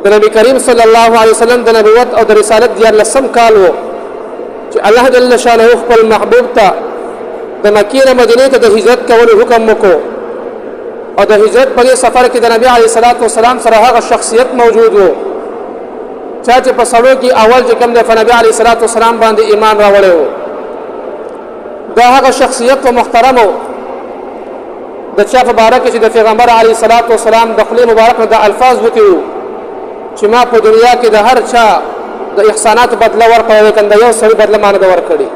د نبی کریم صلی الله علیه وسلم د نبوت او د رسالت 14 کال وو چې الله جل شانه خپل محبوب ته د مکې نه مدینې ته د هجرت کولو حکم وکړو او د هجرت په سفر کې د نبی علیه الصلاۃ والسلام سره هغه شخصیت موجود وو چې په سړو کې اول چې کوم د نبی علیه الصلاۃ والسلام باندې ایمان راوړی وو دا هغه شخصیت او محترم وو د چا په باره کې چې د پیغمبر علیه الصلاۃ والسلام د خلی مبارک د الفاظ وکړو چې ما په دنیا کې د هر چا د احسانات بدله ورکړې کنده یو سړي بدله مان د ورکړي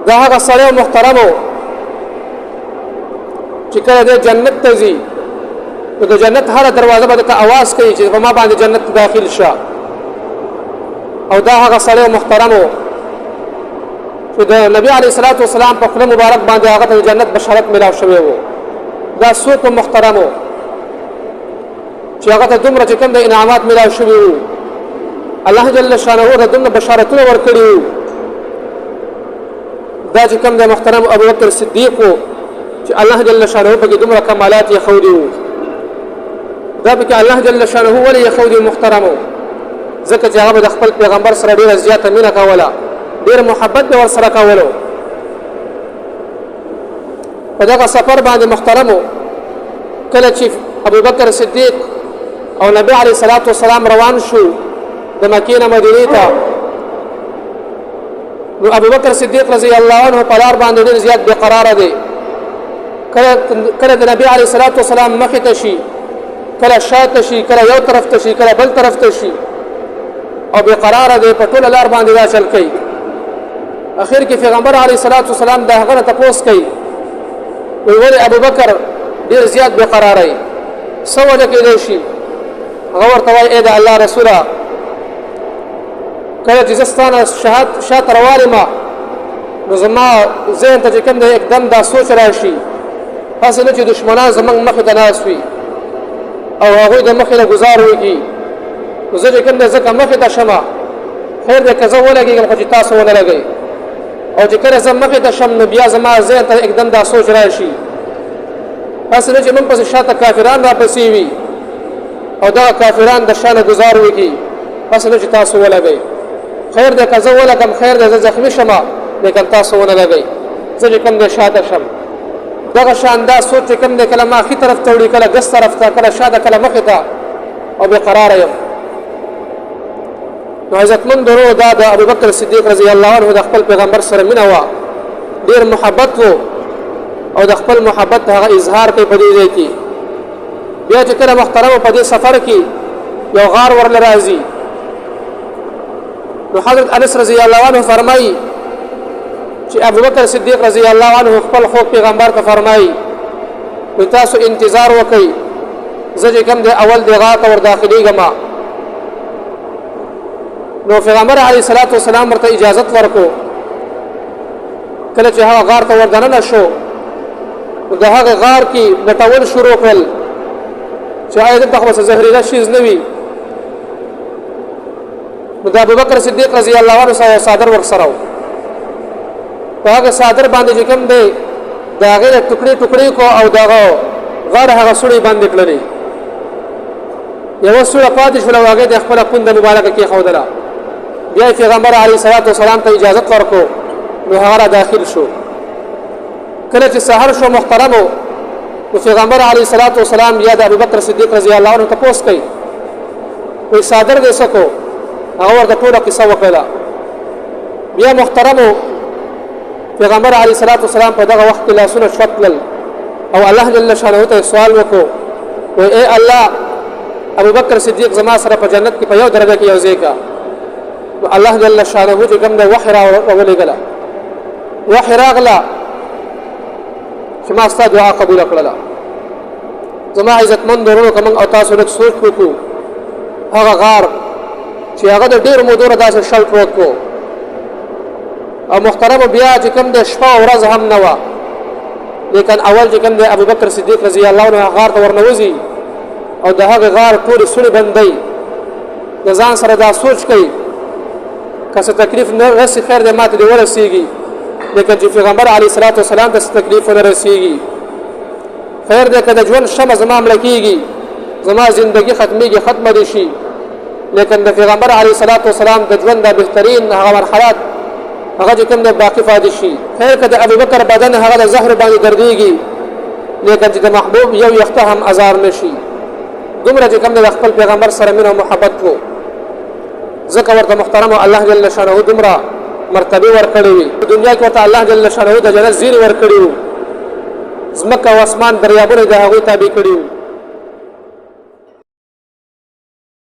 دا هغه سړی محترم وو چې کله د جنت ته ځي نو د جنت هر دروازه باندې आवाज کوي چې په ما باندې جنت داخل شه او دا هغه سړی محترم وو چې د نبی علیه الصلاۃ والسلام په خلی مبارک باندې هغه ته جنت بشارت ملاو شوی وو دا څوک محترم وو چې هغه ته دومره چې کوم د انعامات ملاو شوي وو الله جل شانه ته دومره بشارتونه ورکړي وو دا چې کوم د محترم ابو بکر صدیق وو چې الله جل شانه په کې دومره کمالات یې خوري وو دا به کې الله جل شانه ولې یې خوري محترم وو ځکه چې هغه د خپل پیغمبر سره ډېره زیاته مینه کوله ډېر محبت به ورسره کولو په دغه سفر باندې محترم وو کله چې ابو بکر صدیق او نبی علیه الصلاۃ والسلام روان شو د مکې نه مدینې ته نو ابو بکر صدیق رضی الله عنه په لار باندې ډېر زیات بې قراره دی کله د نبی علیه الصلاۃ والسلام مخې ته شي کله شاته شي کله یو طرف ته شي کله بل طرف ته شي او بې قراره دی په ټوله لار باندې دا چل کوي اخر کې پیغمبر علیه الصلاۃ والسلام د هغه نه تپوس کوي ولې ابو بکر ډېر زیات بې قراره یې څه وجه کېدی شي هغه ورته وایي ای د الله رسوله کله چې زه ستانه شاته روان یم نو زما ذهن ته چې کوم دی एकदम دا سوچ راشي هسې نه چې دشمنان زموږ مخې ته ناست وي او هغوی د مخې نه ګزار وکړي نو زه چې کوم دی ځکه مخې ته شمه خیر دی که زه ولګېږم خو چې تاسو ونه لګئ او چې کله زه مخې ته شم نو بیا زما ذهن ته एकदम دا سوچ راشي هسې نه چې موږ پسې شاته کافران راپسې وي او دغه کافران د شانه ګزار وکړي هسې نه چې تاسو ولګئ خیر دی که زه ولګم خیر دی زه زخمي شمه لیکن تاسو ونه لګئ زه چې کوم دی شاته شم دغه شان دا سوچ چې کوم دی کله ما ښي طرف ته وړي کله ګس طرف ته کله شاته کله مخې ته او بې قراره یم نو عزتمند ورو دا د ابوبکر صدیق رضی الله عنه د خپل پیغمبر سره مینه وه ډېر محبت و او د خپل محبت هغه اظهار کوي په دې ځای کې بیا چې کله محترمو په دې سفر کې یو غار ورله راځي نو حضرت انس رضی الله عنه فرمایي چې ابوبکر صدیق رضی الله عنه خپل خو پیغمبر ته فرمایي نو تاسو انتظار وکئ زه چې کوم دی اول د غار ته ور داخلېږم نو پیغمبر علیه الصلاۃ والسلام ورته اجازت ورکړو کله چې هغه غار ته ور دننه شو نو د هغه غار کې لټول شروع کړل چې آیا دلته خو زهرجن شیز نه وي نو د ابوبکر صدیق رضی الله عنه سره صادر ورسره و په هغه صادر باندې چې کوم دی د هغې ټوکړې ټوکړې کو او دغه غاړه هغه سوړې باندې کړلې یوه سوړه پاتې شوله او هغې د خپله پونده مبارکه کېښودله بیا پیغمبر علیه الصلاۃ والسلام ته اجازت ورکړو نو هغه را داخل شو کله چې سحر شو محترمو نو پیغمبر علیه الصلاۃ والسلام بیا د ابوبکر صدیق رضی الله عنه تپوس کوي وایي صادر دې څه کو هغه ورته ټوله قصه وکړله بیا محترمو پیغمبر علیه الصلاۃ والسلام په دغه وخت کې لاسونه شوت کړل او الله جل شانه ته سوال وکړو وایي ای الله ابوبکر صدیق زما سره په جنت کې په یو درجه کې یو ځای کا نو الله جل شانه چې کوم د وحی راولېږله وحی راغله چې ما ستا دعا قبوله کړله زما عزتمند ورونو که موږ او تاسو لږ سوچ وکړو هغه غار چې هغه د ډېرو مودو نه داسې شل پروت کو او محترمو بیا چې کوم د شپه او ورځ هم نه وه لیکن اول چې کوم د ابوبکر صدیق رضی الله عنه غار ته ورنوځي او د هغې غار ټولې سوړې بندۍ د ځان سره دا سوچ کوي که څه تکلیف نه رسي خیر دی ما ته دې ورسېږي لیکن چې پیغمبر علیه الصلاۃ والسلام ته څه تکلیف ونه رسېږي خیر دی که د ژوند شمه زما مړه کېږي زما زندگی ختمیږي ختمه دي شي لیکن د پیغمبر علیه الصلاۃ والسلام د ژوند د بهترین هغه مرحلات هغه چې کوم د باقی پاتې شي خیر که د ابوبکر بدن هغه د زهر باندې ګرځېږي لیکن چې د محبوب یو یخته هم ازار نشي دومره چې کوم د خپل پیغمبر سره مینه او محبت وو ځکه ورته محترم الله جل شانه دومره مرتبه ورکړي وي دنیا کې ورته الله جل شانه د جنت زیر ورکړي وو ځمکه او اسمان دریابونه د هغوی تابع کړي وو